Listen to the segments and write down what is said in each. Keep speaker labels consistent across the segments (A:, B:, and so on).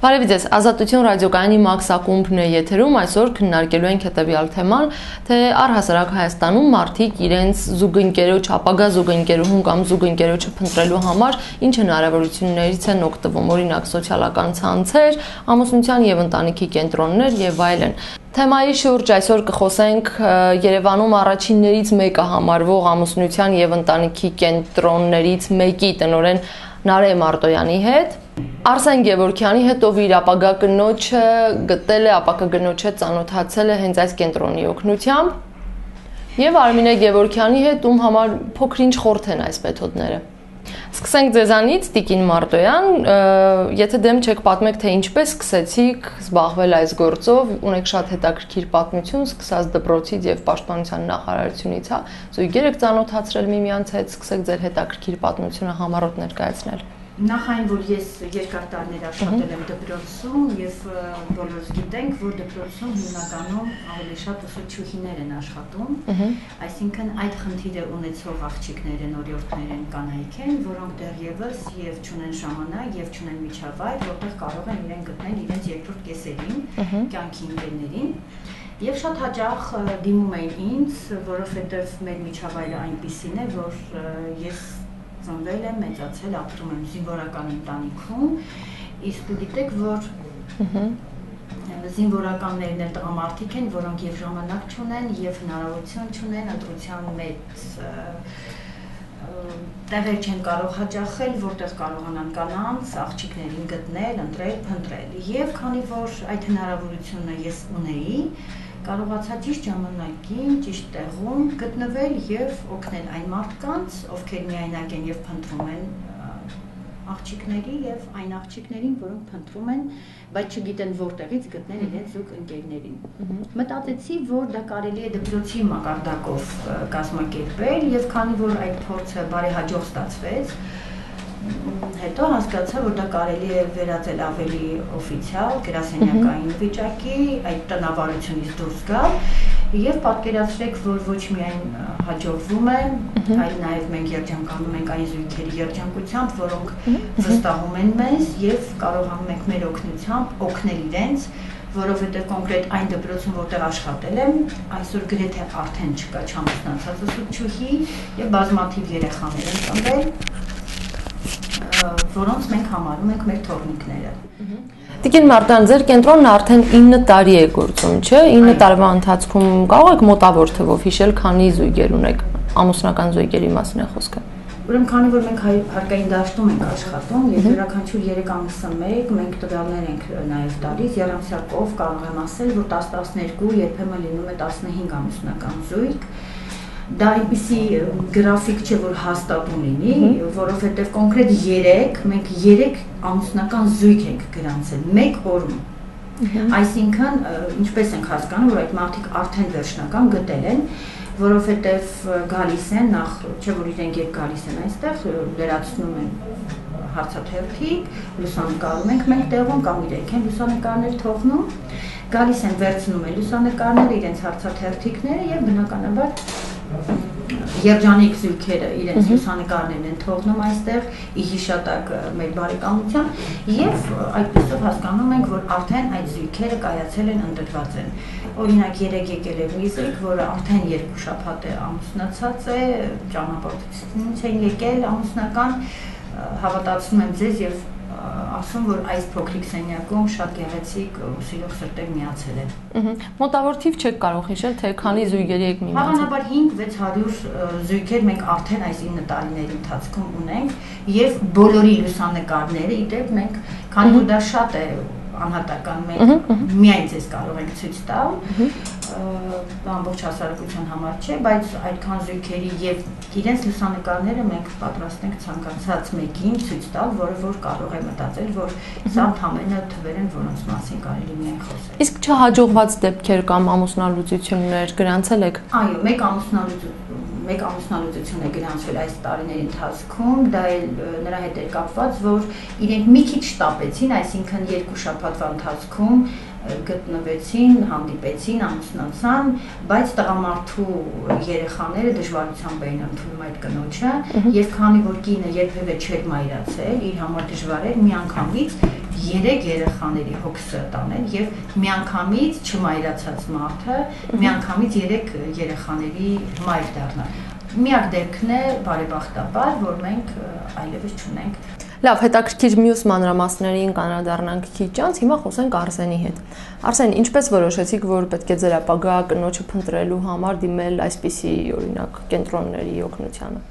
A: Բարև ձեզ, Ազատություն ռադիոկայանի Մաքս ակումբն է եթերում, այսօր քննարկելու ենք հետևյալ թեման, թե առհասարակ Հայաստանում մարդիկ իրենց զուգընկերոջ, ապագա զուգընկերուհուն կամ զուգընկերոջը փնտրելու համար ինչ հնարավորություններից են օգտվում, օրինակ սոցիալական ցանցեր, ամուսնության եւ ընտանիքի կենտրոններ եւ այլն։ Թեմայի շուրջ այսօր կխոսենք Երևանում առաջիններից մեկը համարվող ամուսնության եւ ընտանիքի կենտրոններից մեկի տնօրեն Նարէ Մարտոյանի հետ։ Արսեն Գևորգյանի հետ, ով իր ապագա կնոջը գտել է, ապագա կնոջը ծանոթացել է հենց այս կենտրոնի օգնությամբ։ Եվ Արմինե Գևորգյանի հետ, ում համար փոքր-ինչ խորթ են այս մեթոդները։ Սկսենք ձեզանից, Տիկին Մարտոյան, եթե դեմ չեք պատմեք, թե ինչպես սկսեցիք զբաղվել այս գործով, ունեք շատ հետաքրքիր պատմություն, սկսած դպրոցից եւ պաշտպանության նախարարությունից, հա, զույգեր եք ծանոթացրել միմյանց հետ, սկսեք ձեր հետաքրքիր պատմությունը համառոտ ներկայացնել։
B: Նախ այն, որ ես երկար տարիներ աշխատել եմ դպրոցում եւ բոլորս գիտենք, որ դպրոցում հիմնականում ավելի շատ ուսուցչուհիներ են աշխատում, այսինքն այդ խնդիրը ունեցող աղջիկներ են, օրիորդներ են, կանայք են, որոնք դեռևս եւ չունեն ժամանակ եւ չունեն միջավայր, որտեղ կարող են իրեն գտնել իրենց երկրորդ կեսերին, կյանքի ընկերներին։ Եվ շատ հաճախ դիմում էին ինձ, որովհետեւ մեր միջավայրը այնպիսին է, որ ես ծնվել եմ, մեծացել, ապրում եմ զինվորական ընտանիքում, իսկ դու գիտեք, որ զինվորականներն էլ տղամարդիկ են, որոնք եւ ժամանակ չունեն, եւ հնարավորություն չունեն, ընտրության մեծ տեղեր չեն կարող հաճախել, որտեղ կարողանան կանանց, աղջիկներին գտնել, ընտրել, փնտրել։ Եվ քանի որ այդ հնարավորությունը ես ունեի, կարողացա ճիշտ ժամանակին, ճիշտ տեղում գտնվել եւ օգնել այն մարդկանց, ովքեր միայնակ են եւ փնտրում են աղջիկների եւ այն աղջիկներին, որոնք փնտրում են, բայց չգիտեն որտեղից գտնել իրենց զուգ ընկերներին։ Մտածեցի, որ դա կարելի է դպրոցի մակարդակով կազմակերպել եւ քանի որ այդ փորձը բարեհաջող ստացվեց, հետո հասկացա, որ դա կարելի է վերածել ավելի օֆիցիալ, գրասենյակային վիճակի, այդ տնավարությունից դուրս գալ եւ պատկերացրեք, որ ոչ միայն հաջողվում է, այլ նաեւ մենք երջանկանում ենք այն զույգերի երջանկությամբ, որոնք վստահում են մեզ եւ կարողանում ենք մեր օգնությամբ օգնել իրենց, որովհետեւ կոնկրետ այն դպրոցում, որտեղ աշխատել եմ, այսօր գրեթե արդեն չկա չամուսնացած ուսուցչուհի եւ բազմաթիվ երեխաներ են ծնվել, որոնց մենք համարում ենք մեր թորնիկները։
A: Տիկին Մարտոյան, ձեր կենտրոնն արդեն 9 տարի է գործում, չէ՞։ 9 տարվա ընթացքում կարող եք մոտավոր թվով հիշել, քանի զույգեր ունեք, ամուսնական զույգերի մասին է խոսքը։
B: Ուրեմն քանի որ մենք հարկային դաշտում ենք աշխատում եւ յուրաքանչյուր 3 ամսը մենք տվյալներ ենք նաեւ տալիս, երամսյակով կարող եմ ասել, որ 10-12, երբեմն լինում է 15 ամուսնական զույգ։ Դա այնպիսի գրաֆիկ չէ, որ հաստատ ունի, որովհետև կոնկրետ 3, մենք 3 ամուսնական զույգ ենք գրանցել, մեկ օրում։ Այսինքն, ինչպես ենք հասկանում, որ այդ մարդիկ արդեն վերջնական գտել են, որովհետև գալիս են, նախ, չէ որ իրենք երբ գալիս են այստեղ, լրացնում են հարցաթերթիկ, լուսանկարում ենք մենք տեղում կամ իրենք են լուսանկարներ թողնում, գալիս են վերցնում են լուսանկարները, իրենց հարցաթերթիկները եւ բնականաբար երջանիկ զույգերը իրենց լուսանկարներն են թողնում այստեղ ի հիշատակ մեր բարեկամության եւ այդպեսով հասկանում ենք, որ արդեն այդ զույգերը կայացել են, ընդգրկված են։ Օրինակ 3 եկել է մի զույգ, որը արդեն 2 շաբաթ է ամուսնացած է, ճանապարհորդությունից են եկել ամուսնական, հավատացնում եմ ձեզ եւ ասում, որ այս փոքրիկ սենյակում շատ գեղեցիկ ու սիրող սրտեր միացել են։
A: Մոտավոր թիվ չեք կարող հիշել, թե քանի զույգերի եք միմյանց։
B: Հավանաբար 5-600 զույգեր մենք արդեն այս 9 տարիների ընթացքում ունենք եւ բոլորի լուսանկարները, իդեպ մենք, քանի որ դա շատ է անհատական, մենք միայն ձեզ կարող ենք ցույց տալ, ամբողջ հասարակության համար չէ, բայց այդքան զույգերի եւ իրենց լուսանկարները մենք պատրաստ ենք ցանկացած մեկին ցույց տալ, որը որ կարող է մտածել, որ սա ընդհանրապես թվեր են, որոնց մասին կարելի միայն խոսել։
A: Իսկ չհաջողված դեպքեր կամ ամուսնալուծություններ գրանցել եք։
B: Այո, մեկ ամուսնալուծություն է գրանցվել այս տարիների ընթացքում, դա էլ նրա հետ է կապված, որ իրենք մի քիչ շտապեցին, այսինքն 2 շաբաթվա ընթացքում գտնվեցին, հանդիպեցին, ամուսնացան, բայց տղամարդու երեխաները դժվարությամբ էին ընդունում այդ կնոջը, եւ քանի որ կինը երբևէ չէր մայրացել, իր համար դժվար էր միանգամից 3 երեխաների հոգսը տանել եւ միանգամից չմայրացած մարդը միանգամից 3 երեխաների մայր դառնալ։ Միակ դեպքն է բարեբախտաբար, որ մենք այլևս չունենք։
A: Լավ, հետաքրքիր մյուս մանրամասներին կանրադառնանք քիչ անց, հիմա խոսենք Արսենի հետ։ Արսեն, ինչպես որոշեցիք, որ պետք է ձեր ապագա կնոջը փնտրելու համար դիմել այսպիսի, օրինակ, կենտրոնների օգնությանը։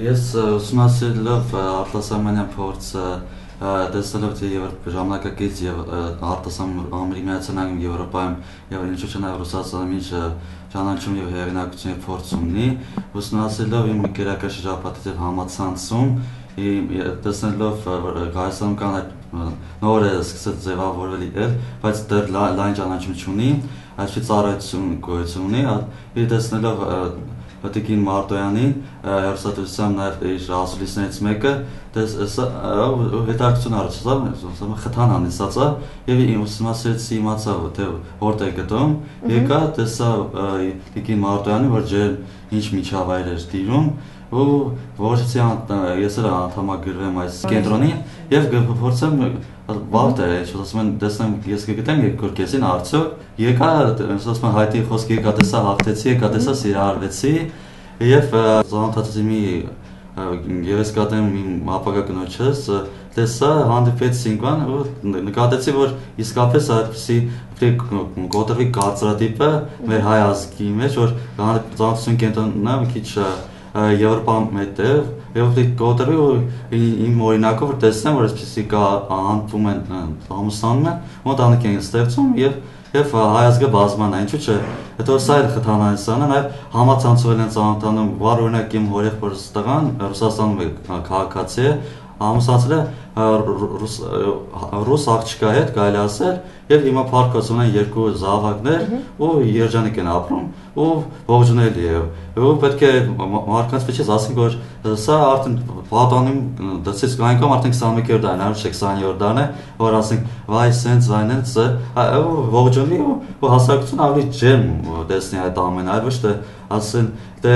C: Ես ուսումնասիրելով արտասահմանյան փորձը, տեսնելով թե ժամանակակից եւ արտասահմանների միացանային Եվրոպայում եւ ինչու՞ չէ նաեւ Ռուսաստանում ինչ ճանաչում եւ հեղինակություն փորձ ունի, ուսումնասիրելով իմ գերակա շրջապատի համացանցում տեսնելով Հայաստանում կան այդ նոր է սկսել ձևավորվել էլ, բայց դեռ լայն ճանաչում չունի, այսպես ծառայություն գոյություն ունի, իր տեսնելով Տիկին Մարտոյանին, հերոսատվությամբ նաև իր ասուլիսներից մեկը, հետաքրքրություն առաջացավ, խթան անիսացա եւ ուսումնասիրեցի իմացա թե որտեղ գտնում, եկա տեսա Տիկին Մարտոյանին, որ ջեր ինչ միջավայր էր տիրում ու որոշեցի ես էլ անդամագրվեմ այս կենտրոնին եւ փորձեմ բավարար է, ասում են տեսնեմ ես կգտեմ երկրորդ կեսին արդյոք եկա ասում են հայտի խոսքի եկա տեսա հաղթեցի, եկա տեսա սիրահարվեցի եւ ծանոթացի մի ես կատեմ իմ ապագա կնոջս տեսա հանդիպեցինք բան ու նկատեցի որ իսկապես այդպեսի կոտրվի կարծրատիպը մեր հայ ազգի մեջ որ ծանոթություն կենտրոնն մի քիչ Եվրոպայում մետև եւ կոտրվի իմ օրինակով որ տեսնեմ որ այսպեսի կա անհատվում են ամուսանում են մոտանիք են ստեղծում եւ հայ ազգը բազման է ինչու՞ չէ հետո սա էլ խթանանիսանը նաեւ համացանցվել են ծանոթանում վառ օրինակ իմ հորեղբորս տղան Ռուսաստանում է քաղաքացի է ամուսացել է ռուս աղջկա հետ կարելի ասել եւ հիմա փառքոսում են 2 զավակներ ու երջանիկ են ապրում ու ողջունելի է ու պետք է մարդկանց մեջ ասենք որ սա արդեն պատանիմ դասից անգամ արդեն 21-րդ դարն է, չէ 20-րդ դարն է, որ ասենք վայ սենց վայնենց ողջունի ու հասարակություն ավելի ջերմ տեսնի այդ ամենը, այլ ոչ թե ասեն դե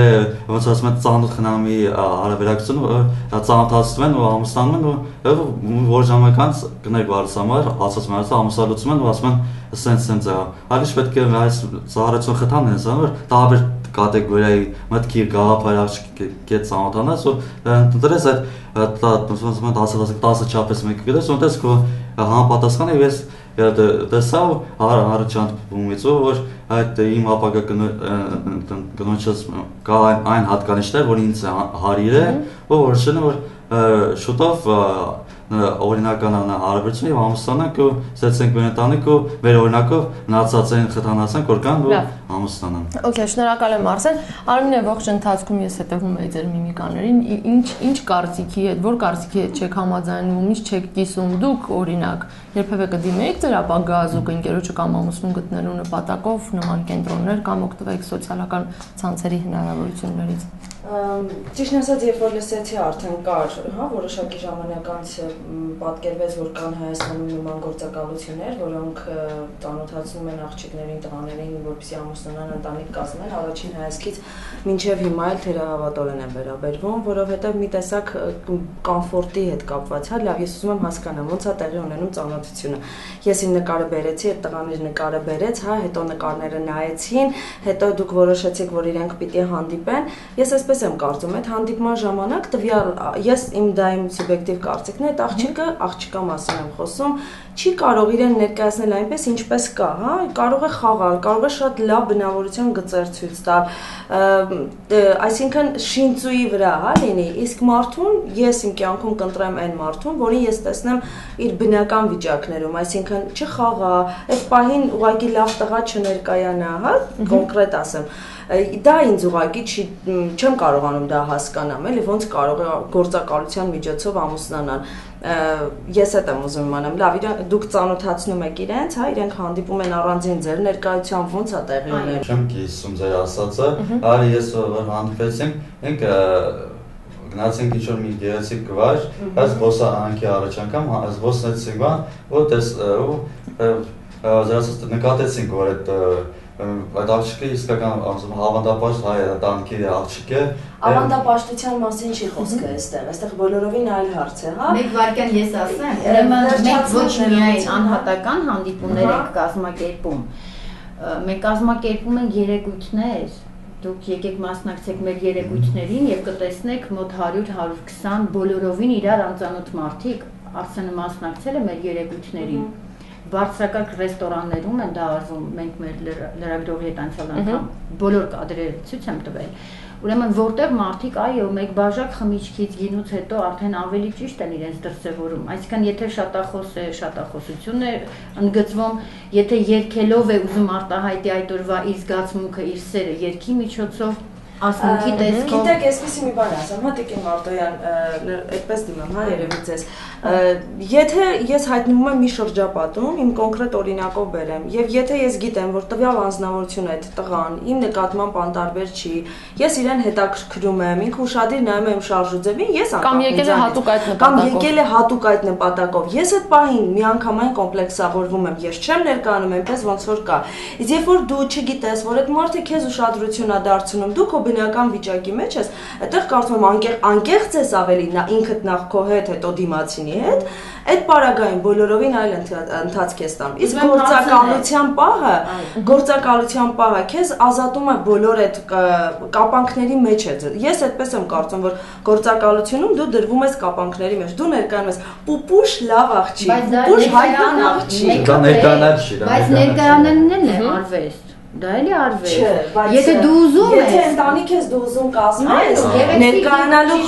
C: ոնց ասում են ծանոթ խնամի հարաբերակցությունը ծանոթացնում են ու ամուսնանում են ու որ ժամանակ անց կներեք վարսամար ասացում են ամուսնալուծում են ու ասում են սենց այլիշ պետք է այս ծառայություն խթանեն ասում որ տարբեր կատեգորիայի մտքի գաղափար կետ ծանոթանաս ու դրես այդ ոնց ասում 10 չափես մեկ գիտես ոնց քո համապատասխանը ես տեսա առաջանցումից որ այդ իմ ապագա կնոջս կա այն հատկանիշներ որ ինձ հարիր է ու որ շնորհ որ շուտով օրինական հարաբերություն եւ ամուսնանանք ու ստացենք մեր ընտանիք ու մեր օրինակով մնացած են խթանացանք որ կան ու ամուսնանան։
A: Okay, շնորհակալ եմ Արսեն։ Արմինե ողջ ընթացքում ես հետևում եի ձեր միմիկաներին, ինչ կարծիքի հետ, որ կարծիքի հետ չեք համաձայնվում, ինչ չեք կիսում դուք օրինակ, երբևէ կդիմեիք ձեր ապագա զուգընկերոջը կամ ամուսնուն գտնելու նպատակով նման կենտրոններ կամ օգտվեք սոցիալական ցանցերի հնարավորություններից։
D: Ճիշտ ասած, երբ որ լսեցի արդեն կար, որոշակի ժամանակ անց պատկերվեց, որ կան Հայաստանում նման գործակալություններ, որոնք ծանոթացնում են աղջիկներին, տղաներին, որպեսզի ամուսնանան, ընտանիք կազմեն, առաջին հայացքից մինչև հիմա էլ թերահավատորեն են վերաբերվում, որովհետև մի տեսակ կոմֆորտի հետ կապված, լավ, ես ուզում եմ հասկանամ, ոնց է տեղի ունենում ծանոթությունը։ Ես իմ նկարը բերեցի, այդ տղան իր նկարը բերեց, հետո նկարները նայեցին, հետո դուք որոշեցիք, որ իրենք պիտի հանդիպեն։ Ես այսպես եմ կարծում, այդ հանդիպման ժամանակ տվյալ ես իմ սուբյեկտիվ կարծիքն է, այդ աղջկա մասին եմ խոսում, չի կարող իրեն ներկայացնել այնպես ինչպես կա, հա, կարող է խաղալ, կարող է շատ լավ բնավորության գծեր ցույց տալ, այսինքն շինծուի վրա, հա, լինի, իսկ մարդուն ես իմ կյանքում կընտրեմ այն մարդուն, որին ես տեսնեմ իր բնական վիճակներում, այսինքն չխաղա, այդ պահին ուղղակի լավ տղա չներկայանա, հա, կոնկրետ ասեմ դա ինձ ուղղակի չեմ կարողանում դա հասկանամ, էլի ոնց կարող է գործակալության միջոցով ամուսնանալ։ Ես այդ եմ ուզում իմանամ, լավ, դուք ծանոթացնում եք իրենց, հա, իրենք հանդիպում են առանձին ձեր ներկայությամբ, ոնց է տեղի ունենում։
C: Չեմ կիսում ձեր ասածը, այլ ես որ հանդիպեցինք, մենք գնացինք ինչ-որ մի գեղեցիկ գվար, բայց զբոսանքի առաջ անգամ զբոսնեցինք բան, որ զրացած նկատեցինք, որ այդ աղջիկը իսկական հավանդապաշտ հայ տանքի աղջիկ է։
D: Ավանդապաշտության մասին չի խոսքը այստեղ բոլորովին այլ հարց է, հա։
B: Մեկ վարքան ես ասեմ, ուրեմն մենք ոչ միայն անհատական հանդիպումներ ենք կազմակերպում, մենք կազմակերպում ենք երեկույթներ, դուք եկեք մասնակցեք մեր երեկույթներին եւ կտեսնեք մոտ 100-120 բոլորովին իրար անծանոթ մարդիկ, Արսենը մասնակցել է մեր երեկույթներին։ Բարձրակարգ ռեստորաններում են դա արվում, մենք մեր լրագրողի հետ անցյալ անգամ բոլոր կադրերը ցույց եմ տվել։ Ուրեմն որտեղ մարդիկ այո, մեկ բաժակ խմիչքից գինուց հետո արդեն ավելի ճիշտ են իրենց դրսևորում։ Այսինքն եթե շատախոս է, շատախոսություն է ընդգծվում, եթե երգելով է ուզում արտահայտի այդ օրվա իր զգացմունքը, իր սերը երգի միջոցով ասմունքի տեսքով։
D: Գիտեք, այսպեսի մի բան ասեմ, հա Տիկին Մարտոյան, այդպես դիմեմ, հա երևի ձեզ։ Եթե ես հայտնվում եմ մի շրջապատում, իմ կոնկրետ օրինակով բերեմ, եւ եթե ես գիտեմ, որ տվյալ անձնավորությունը այդ տղան իմ նկատմամբ անտարբեր չի, ես իրեն հետաքրքրում եմ, ինքը ուշադիր նայում եմ շարժուձևին, ես
A: կամ եկել է հատուկ այդ նպատակով։
D: Կամ եկել է հատուկ այդ նպատակով։ Ես այդ պահին միանգամայն կոմպլեքսավորվում եմ, ես չեմ ներկայանում այնպես ոնց որ կա։ Իսկ երբ որ դու չգիտես, որ այդ մարդը քեզ ուշադրություն է դարձնում, դու քո բնական վիճակի մեջ ես, այդտեղ կարծում եմ անկեղծ ես ավելի ինքդ նախ քո հետ, հետո դիմացինի հետ, այդ պարագային բոլորովին այլ ընթացք է ստանում։ Իսկ գործակալության պահը քեզ ազատում է բոլոր այդ կապանքների մեջ է։ Ես այդպես եմ կարծում, որ գործակալությունում դու դրվում ես կապանքների մեջ, դու ներկայանում ես պուպուշ լավ աղջիկ, պուպուշ հայտնի աղջիկ։
C: Դա ներկայանալ չի,
B: բայց ներկայանալն է արվեստ։ Դա էլի արվեստ։ Եթե դու ուզում ես,
D: եթե ընտանիք ես դու ուզում կազմես, ներկայանալու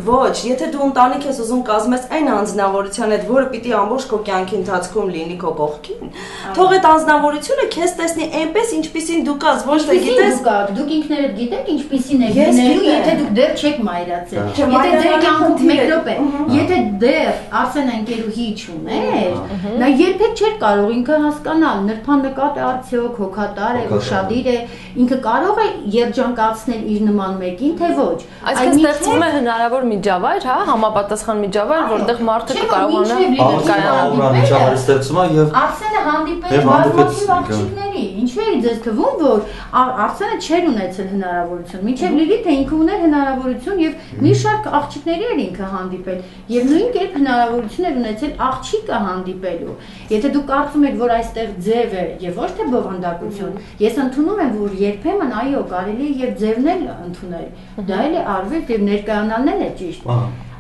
D: ոչ, եթե դու ընտանիք ես ուզում կազմես այն անձնավորության հետ, որը պիտի ամբողջ քո կյանքի ընթացքում լինի քո կողքին, թող այդ անձնավորությունը քեզ տեսնի այնպես, ինչպիսին դու կաս, ոչ թե գիտես,
B: դուք ինքներդ գիտեք ինչպիսին եք լինելու, եթե դուք դեռ չեք մայրացել։ Եթե ձեր կյանքում մեկ րոպե, եթե դեռ Արսենը ընկերուհի չուներ, նա երբեք չէր կարող ինքը հասկանալ, նրբանկատ է արդյոք, հոգատար է, ուշադիր է, ինքը կարող է երջանկացնել իր նման մեկին, թե ոչ։
A: Այսինքն ստեղծվում է հնարավոր միջավայր, հա, համապատասխան միջավայր, որտեղ մարդը կարողանա
C: միջավայր ստեղծում է եւ
B: Արսենը հանդիպել է բազմաթիվ աղջիկների։ Ինչու է ձեզ թվում, որ Արսենը չէր ունեցել հնարավորություն, մինչև Լիլիթը ինքը ուներ հնարավորություն եւ մի շարք աղջիկների էր ինքը հանդիպել եւ նույն կերպ հնարավորություն էր ունեցել աղջիկը հանդիպելու։ Եթե դուք կարծում եք, որ այստեղ ձև է եւ ոչ թե բովանդակություն, ես ընդունում եմ, որ երբեմն այո, կարելի է եւ ձևն էլ ընդունել։ Դա էլ է արվեստ եւ ներկայանալն է ճիշտ։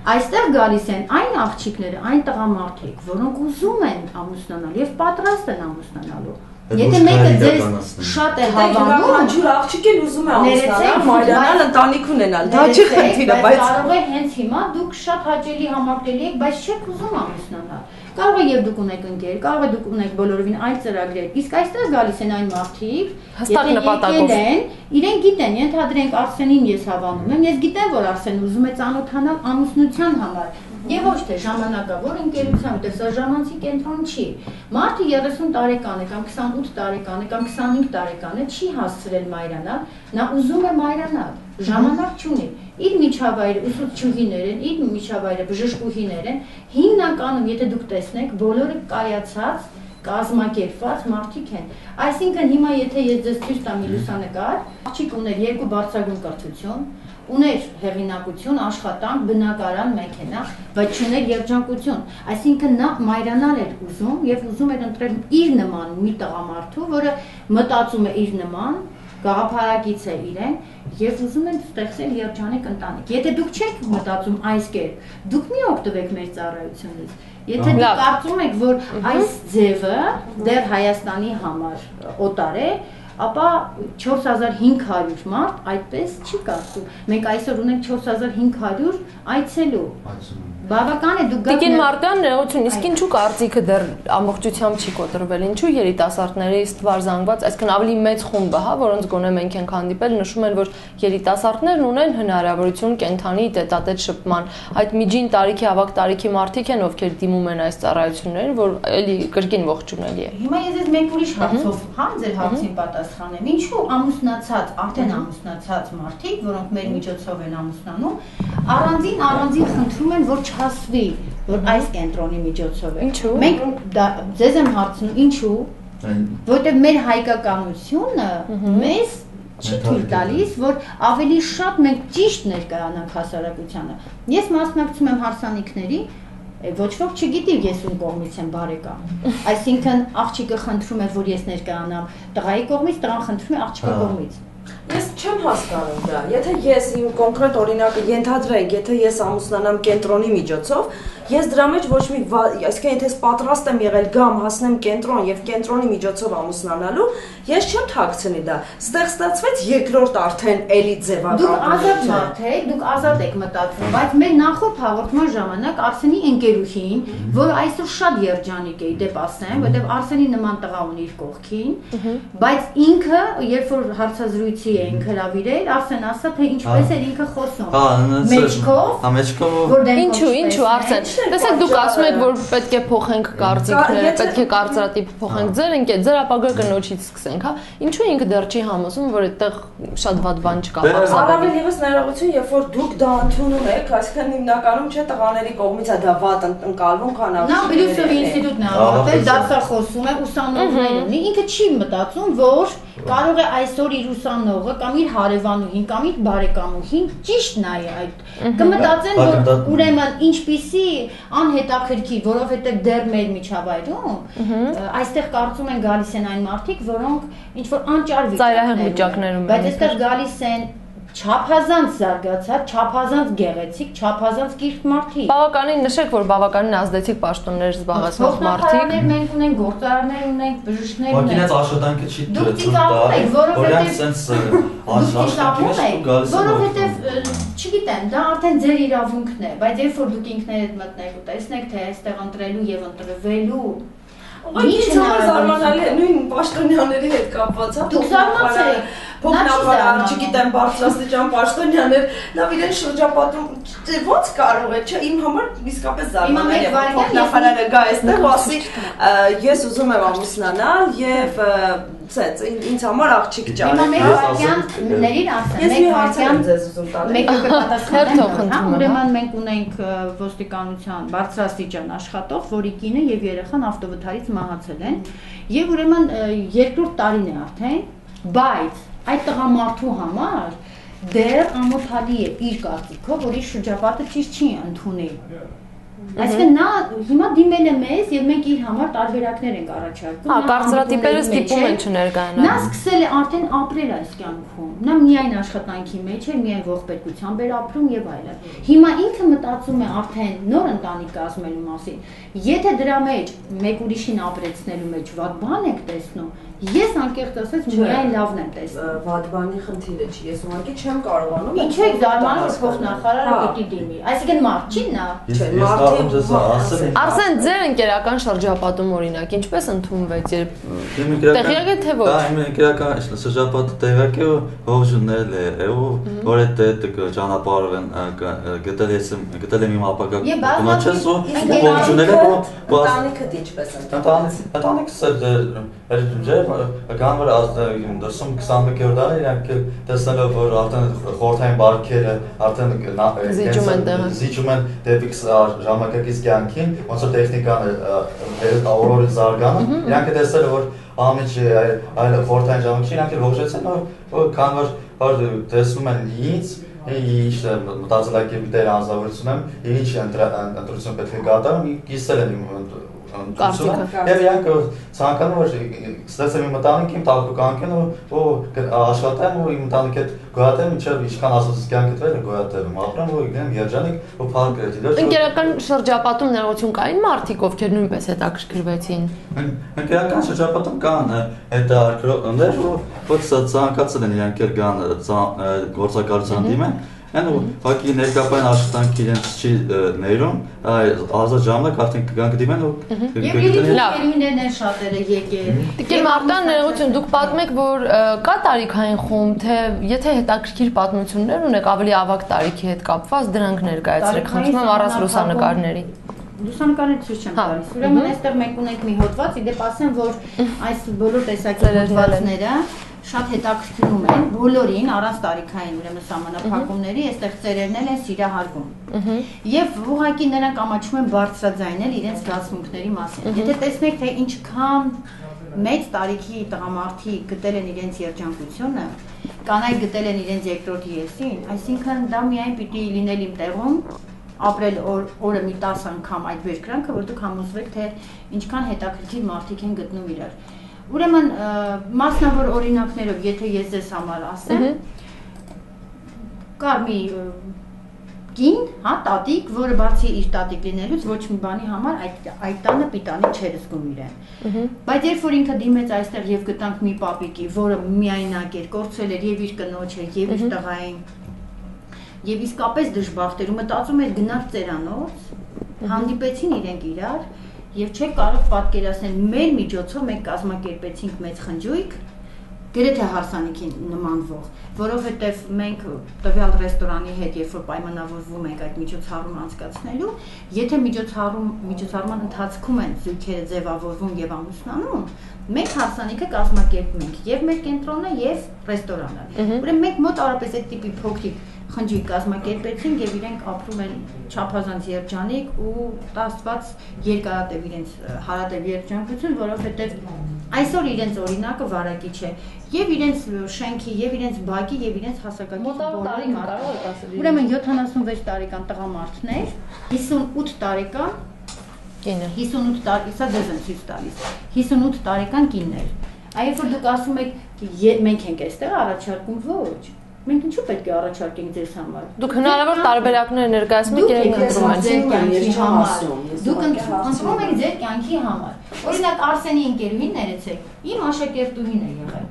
B: Այստեղ գալիս են այն աղջիկները, այն տղամարդիկ, որոնք ուզում են ամուսնանալ եւ պատրաստ են ամուսնանալու։ Եթե մեկը ձեզ շատ է հավանում,
D: յուրաքանչյուր աղջիկ էլ ուզում է ամուսնանալ, մայրանալ, ընտանիք ունենալ։ Դա չի խնդիրը, բայց
B: կարող է հենց հիմա դուք շատ հաճելի համակրելի եք, բայց չեք ուզում ամուսնանալ։ Կարող է եւ դուք ունեք ընկեր, կարող է դուք ունեք բոլորովին այլ ծրագրեր։ Իսկ այստեղ գալիս են այն մարդիկ,
A: հստակ նպատակով
B: են, իրենք գիտեն, ենթադրենք Արսենին ես հավանում եմ, ես գիտեմ, որ Արսենը ուզում է ծանոթանալ ամուսնության համար։ Եվ ոչ թե ժամանակավոր ընկերության, որտեղ սա ժամանցի կենտրոն չի։ Մարդը 30 տարեկան է կամ 28 տարեկան է կամ 25 տարեկան է, չի հասցրել մայրանալ, նա ուզում է մայրանալ, ժամանակ չունի։ Իր միջավայրը ուսուցչուհիներ են, իր միջավայրը բժշկուհիներ են, հիմնականում եթե դուք տեսնեք, բոլորը կայացած, կազմակերպված մարդիկ են։ Այսինքն հիմա եթե ես ձեզ ցույց տամ մի լուսանկար, աղջիկ ուներ 2 բարձրագույն կրթություն, ուներ հեղինակություն, աշխատանք, բնակարան, մեքենա, բայց չուներ երջանկություն։ Այսինքն նա մայրանալ էր ուզում եւ ուզում էր ընտրել իր նման մի տղամարդու, որը մտածում է իր նման, գաղափարակից է իրեն եւ ուզում են ստեղծել երջանիկ ընտանիք։ Եթե դուք չեք մտածում այս կերպ, դուք մի օգտվեք մեր ծառայությունից։ Եթե դուք կարծում եք, որ այս ձևը դեռ Հայաստանի համար օտար է, ապա 4500 մարդ այդպես չի կարծում։ Մենք այսօր ունենք 4500 այցելու։ Բավական է դուք
A: Տիկին Մարտոյան, ներողություն, իսկ ինչու կարծիքը դեռ ամբողջությամբ չի կոտրվել, ինչու երիտասարդների ստվարզանգված, այսինքն ավելի մեծ խումբը, հա, որոնց գոնե մենք ենք հանդիպել, նշում են, որ երիտասարդներն ունեն հնարավորություն կենթանի տետատետ շփման, այդ միջին տարիքի, ավագ տարիքի մարդիկ են, ովքեր դիմում են այս ծառայություններին, որ էլի կրկին ողջունելի է։
B: Հիմա ես ես մեկ ուրիշ հարցով, հա, ձեր հարցին պատասխանեմ, ինչու ամուսնացած, արդեն ամուսնացած մարդիկ, որոնք մեր միջոցով են ամուսնանում, առանձին խնդրում են, որ չհասվի, որ այս կենտրոնի միջոցով է։
A: Ինչու՞։
B: Մենք ձեզ եմ հարցնում, ինչու, Որտեղ մեր հայկականությունը մեզ չի թույլ տալիս, որ ավելի շատ մենք ճիշտ ներկայանանք հասարակությանը։ Ես մասնակցում եմ հարսանիքների, ոչ ոք չգիտի ես ում կողմից եմ բարեկամ։ Այսինքն աղջիկը խնդրում է, որ ես ներկայանամ տղայի կողմից, տղան խնդրում է աղջկա կողմից։
D: Ես չեմ հասկանում դա։ Եթե ես իմ կոնկրետ օրինակը ենթադրենք, եթե ես ամուսնանամ կենտրոնի միջոցով, ես դրա մեջ ոչ մի, այսինքն եթե ես պատրաստ եմ եղել գամ հասնեմ կենտրոն եւ կենտրոնի միջոցով ամուսնանալու, ես չեմ թաքցնի դա։ Ստեղ ստացվեց երկրորդ արդեն էլի ձևակերպություն։
B: Դուք ազատ եք մտածում, բայց մեր նախորդ հաղորդման ժամանակ Արսենի ընկերուհին, որը այսօր շատ երջանիկ է, դեպ ասեմ, որտեղ Արսենի նման տղա ունի իր կողքին, բայց ինքը, երբ որ հարցազրույցի էինք հրավիրել, Արսեն ասա, թե ինչպես էր ինքը խոսում։ Մեջքով, որ
A: ինչու Արսեն, տեսեք դուք ասում եք, որ պետք է փոխենք կարծիքները, պետք է կարծրատիպ փոխենք, ձեր ապագա կնոջից սկսենք, հա։ Ինչու ինքը դեռ չի համոզում, որ այդտեղ շատ վատ բան չկա։
D: Առավել ևս ներողություն, երբ որ դուք դա ընդունում եք, այսինքն հիմնականում չէ տղաների կողմից է դա վատ ընկալվում, քան
B: աղջիկների։ Նա Բրյուսովի ինստիտուտն է ավարտել, դասախոսում է, ուսանողներ ունի, ինքը չի մտածում, որ կարող է այսօր իր ուսանողը կամ իր հարևանուհին կամ իր բարեկամուհին ճիշտ նայի այդ։ Կմտածեն, որ ուրեմն ինչպիսի անհետաքրքիր, որովհետև դեռ մեր միջավայրում այստեղ կարծում են գալիս են այն մարդիկ, որոնք ինչ որ անճար
A: վիճակներում,
B: բայց այստեղ գալիս են չափազանց զարգացած, չափազանց գեղեցիկ, չափազանց կիրթ մարդիկ։
A: Բավականին նշեք, որ բավականին ազդեցիկ պաշտոններ զբաղեցնող մարդիկ։
B: Մենք ունենք գործարաններ, ունենք բժիշկներ ունենք։
C: Մակինած աշխատանքը չի
B: որովհետև չգիտեմ, դա արդեն ձեր իրավունքն է, բայց երբ որ դուք ինքներդ մտնեք ու տեսնեք, թե այստեղ ընտրելու եւ ընտրվելու
D: Ինչ զարմանալի է նույն պաշտոնյաների հետ կապված, հա։
B: Դուք զարմացեք։
D: Փոխնախարար, չգիտեմ, բարձրաստիճան պաշտոնյաներ, լավ իրեն շրջապատում ոնց կարող է, չէ, իմ համար իսկապես զարմանալի է, փոխնախարարը գա այստեղ ու ասի, ես ուզում եմ ամուսնանալ եւ ինձ համար աղջիկ ճարեք։
B: Հիմա մեկ վարքյան ների ասեմ, մեկ վարքյան
D: ձեզ ուզում տալ։
B: Մեկը կպատասխանեմ, ուրեմն մենք ունենք ոստիկանության բարձրաստիճան աշխատող, որի կինը եւ երեխան ավտովթարից մահացել են, եւ ուրեմն երկրորդ տարին է արդեն, բայց այդ տղամարդու համար դեռ ամոթալի է իր կարծիքով, որ իր շրջապատը ճիշտ չի ընդունել։ Այսինքն նա հիմա դիմել է մեզ եւ մենք իր համար տարբերակներ ենք առաջարկում։
A: Հա, կարծրատիպերը ստիպում են չներկայանալ։
B: Նա սկսել է արդեն ապրել այս կյանքում։ Նա միայն աշխատանքի մեջ էր, միայն ողբերգությամբ էր ապրում եւ այլն։ Հիմա ինքը մտածում է արդեն նոր ընտանիք կազմելու մասին։ Եթե դրա մեջ մեկ ուրիշին ապրեցնելու մեջ վատ բան եք տեսնում, ես անկեղծ ասած միայն լավն եմ տեսնում։
D: Վատ բանի խնդիրը չի, ես ուղղակի չեմ կարողանում։
B: Ինչ եք զարմանում, որ փոխնախարարը պիտի դիմի։ Այսինքն մարդ չի նա։
D: Չէ, մարդի
A: Արսեն, ձեր ընկերական շրջապատում օրինակ ինչպես ընդունվեց, երբ տեղյակ եք թե ոչ։
C: Դա իմ ընկերական շրջապատը տեղյակ է ու ողջունել է, որ այդ ճանապարհն գտել եմ իմ ապագա կնոջս ու ողջունել եմ ու
D: ընտանիքը ինչպես
C: Գանվար դրսում 21-րդ տարի իրանք տեսնելով, որ արդեն խորհրդային բարքերը արդեն զիջում են դեպի ժամանակակից կյանքին, ոնց որ տեխնիկան օրորի զարգանում, իրանք տեսել որ ամիջ այլ խորհրդային ժամանակի իրանք ողջեցին, քան որ տեսնում են ինձ ինչ մտածելակերպի անձնավորություն եմ, ինչ ընտրություն պետք է կատարեմ, կիսել են իմ Եվ իրանք ցանկանում որ ստացեմ իմ ընտանիք, իմ տաղտուկանքին ու աշխատեմ ու իմ ընտանիքի հետ գոյատեմ, ինչեւ ինչքան ասոցից կյանքը դվել է գոյատեմ, ապրեմ ու գնեմ երջանիկ ու փառք դիտել։
A: Ընկերական շրջապատում ներողություն կային մարդիկ, ովքեր նույնպես հետաքրքրվեցին։
C: Ընկերական շրջապատում կան հետաքրքրողներ, որ ցանկացել են իրանք կան գործակալության դիմեն Այն ու հակի ներկապային աշխատանք իրենց չի ներում, ազատ ժամանակ արդեն կգան կդիմեն ու
B: գիտեն են շատերը եկել։
A: Տիկին Մարտան, ներողություն, դուք պատմեք, որ կա տարիքային խումբ, թե եթե հետաքրքիր պատմություններ ունեք ավելի ավագ տարիքի հետ կապված, դրանք ներկայացրեք, խնդրում եմ առանց լուսանկարների։
B: Լուսանկարները ցույց չեմ տալիս։ Ուրեմն այստեղ մենք ունենք մի հոդված, իդեպ ասեմ, որ այս բոլոր տեսակի հոդվածները շատ հետաքրքրում են բոլորին առանց տարիքային ուրեմն սահմանափակումների, այստեղ ծերերն են սիրահարվում։ Եվ ուղղակի նրանք ամաչում են բարձրաձայնել իրենց զգացմունքների մասին։ Եթե տեսնեք, թե ինչքան մեծ տարիքի տղամարդիկ գտել են իրենց երջանկությունը, կանայք գտել են իրենց երկրորդ եսին, այսինքն դա միայն պիտի լինել իմ տեղում, ապրել օրը մի 10 անգամ այդ վերկրանքը, որ դուք համոզվեք, թե ինչքան հետաքրքիր մարդիկ են գտնում իրար։ Ուրեմն մասնավոր օրինակներով, եթե ես ձեզ համար ասեմ, կար մի կին, հա, տատիկ, որը բացի իր տատիկ լինելուց ոչ մի բանի համար այդ տանը պիտանի չէր զգում իրեն։ Բայց երբ որ ինքը դիմեց այստեղ եւ գտանք մի պապիկի, որը միայնակ էր, կորցրել էր եւ իր կնոջը, եւ իր տղային, եւ իսկապես դժբախտ էր ու մտածում էր գնալ ծերանոց, հանդիպեցին իրենք իրար եւ չեք կարող պատկերացնել մեր միջոցով մենք կազմակերպեցինք մեծ խնջույք գրեթե հարսանիքին նմանվող, որովհետև մենք տվյալ ռեստորանի հետ երբ որ պայմանավորվում ենք այդ միջոցառումը անցկացնելու, եթե միջոցառման ընթացքում են զույգերը ձևավորվում եւ ամուսնանում, մենք հարսանիքը կազմակերպում ենք եւ մեր կենտրոնը եւ ռեստորանը։ Ուրեմն մենք մոտավորապես այդ տիպի փոքրիկ խնջույք կազմակերպեցինք եւ իրենք ապրում են չափազանց երջանիկ ու տասված երկարատև իրենց հարատև երջանկություն, որովհետեւ այսօր իրենց օրինակը վարակիչ է եւ իրենց շենքի եւ իրենց բակի եւ իրենց հասակակի բոլորի մարդիկ։ Ուրեմն 76 տարեկան տղամարդներ, 58 տարեկան կինը, 58 տարի, սա ձեզ եմ ցույց տալիս, 58 տարեկան կիններ։ Այո, որ դուք ասում եք մենք ենք այստեղ առաջարկում, ոչ։ Մենք ինչու պետք է առաջարկենք ձեզ համար։
A: Դուք հնարավոր տարբերակներ ներկայացնում եք եւ ընտրում եք։
B: Դուք ընտրում եք ձեր կյանքի համար։ Օրինակ Արսենի ընկերուհին ներեցեք, իմ աշակերտուհին է եղել։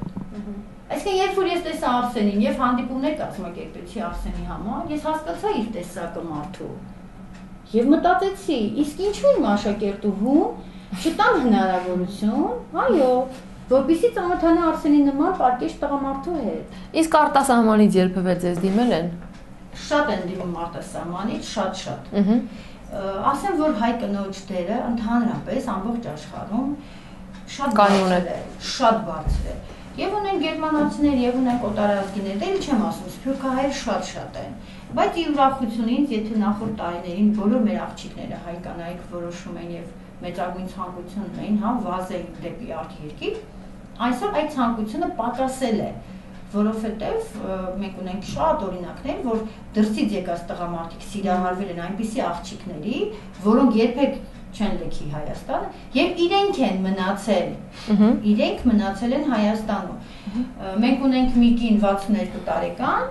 B: Այսինքն երբ որ ես տեսա Արսենին եւ հանդիպումներ կազմակերպեցի Արսենի համար, ես հասկացա իր տեսակը մարդու։ Եվ մտածեցի, իսկ ինչու իմ աշակերտուհուն չտան հնարավորություն, այո, որպեսզի ծանոթանա Արսենի նման պարկեշտ տղամարդու հետ։
A: Իսկ արտասահմանից երբևէ ձեզ դիմել են։
B: Շատ են դիմում արտասահմանից, շատ։ Ասեմ, որ հայ կնոջ դերը ընդհանրապես ամբողջ աշխարհում շատ բարձր է։ Եվ ունեն գերմանացիներ, եւ ունեն օտարազգիներ, դե չեմ ասում, սփյուռքահայեր շատ են։ Բայց ի ուրախություն ինձ, եթե նախորդ տարիներին բոլոր մեր աղջիկները հայ կանայք որոշում են եւ մեծագույն ցանկություն ունեն, հա, վազել դեպի արտերկիր, այսօր այդ ցանկությունը պակասել է, որովհետեւ մենք ունենք շատ օրինակներ, որ դրսից եկած տղամարդիկ սիրահարվել են այնպիսի աղջիկների, որոնք երբեք չեն լքի Հայաստանը եւ իրենք են մնացել են Հայաստանում։ Մենք ունենք մի կին 62 տարեկան,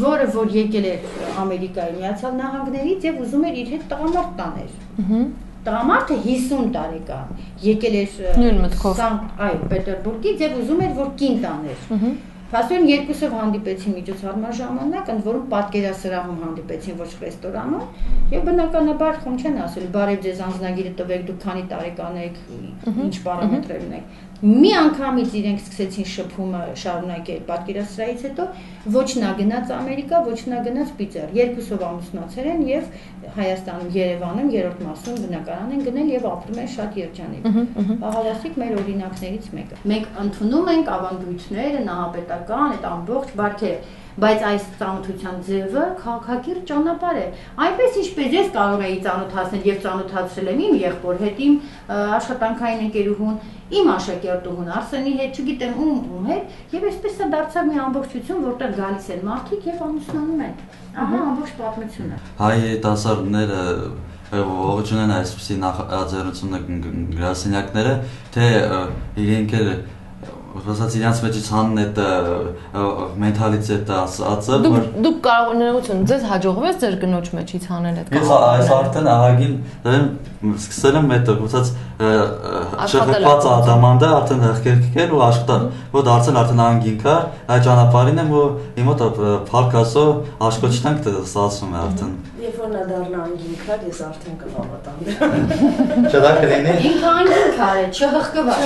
B: որը որ եկել էր Ամերիկայի Միացյալ Նահանգներից եւ ուզում էր իր հետ տղամարդ տաներ։ Տղամարդը 50 տարեկան եկել էր
A: նույն մտքով,
B: այո, Պետերբուրգից եւ ուզում էր որ կին տաներ։ Փաստորեն երկուսով հանդիպեցին միջոցառման ժամանակ, ընդ որում պատկերասրահում հանդիպեցին ոչ ռեստորանում, եւ բնականաբար խոմ չեն ասել, բարև ձեզ անձնագիրը տվեք, դուք քանի տարեկան եք, ինչ պարամետրեր ունեք։ Մի անգամից իրենք սկսեցին շփումը շարունակել պատկերասրահից հետո, ոչ նա գնաց Ամերիկա, ոչ նա գնաց Պիտեր, երկուսով ամուսնացել են եւ Հայաստանում Երևանում երրորդ մասում բնակարան են գնել եւ ապրում են շատ երջանիկ։ Աղավասիկ մեր օրինակներից մեկը։ Մենք ընդունում ենք ավանդույթները, նահապետական, այդ ամբողջ բարքերը, բայց այս ծանոթության ձևը քաղաքակիրթ ճանապարհ է։ Այնպես ինչպես ես կարող էի ծանոթացնել եւ ծանոթացրել եմ իմ եղբոր հետ, իմ աշխատանքային ընկերուհուն, իմ աշակերտուհուն Արսենի հետ, չգիտեմ ում հետ, եւ այսպես է դարձավ մի ամբողջություն, որտեղ գալիս են մարդիկ եւ ամուսնանում են։ Ահա ամբողջ պատմությունը։
C: Հայ երիտասարդները ողջունել են այսպիսի նախաձեռնությունը գրասենյակները, թե իրենք Ոսած իրանց մեջ ցանն այդ մենթալիտետը ասածը որ
A: դուք կարող ներողություն ձեզ հաջողվեց ձեր կնոջ մեջից հանել այդ
C: ես այս արդեն ահագին սկսել եմ այդ ոսած շփված ադամանդը արդեն հերքել ու աշխատել որ դարձել արդեն անգինքա այդ ճանապարհին եմ ու իմ մոտ փարկասո աշխոչտանք ստացվում է արդեն
D: երբ որ նա դառնա անգինքա ես արդեն կհավատամ
C: Չդա կլինի
B: ինքը անգինքա է չհղկված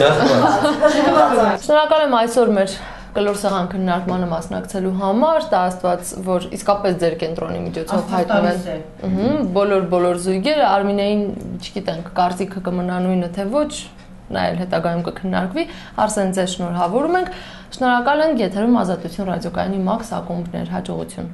A: Շնորհակալ եմ այսօր մեր կլոր սեղան քննարկմանը մասնակցելու համար, դա աստված, որ իսկապես ձեր կենտրոնի միջոցով հայտնվում են բոլոր զույգերը, Արմինեին, չգիտենք, կարծիքը կմնա նույնը թե ոչ, նա էլ հետագայում կքննարկվի, Արսեն ձեզ շնորհավորում ենք, շնորհակալ ենք եթերում Ազատություն ռադիոկայանի Մաքս ակումբներ, հաջողություն։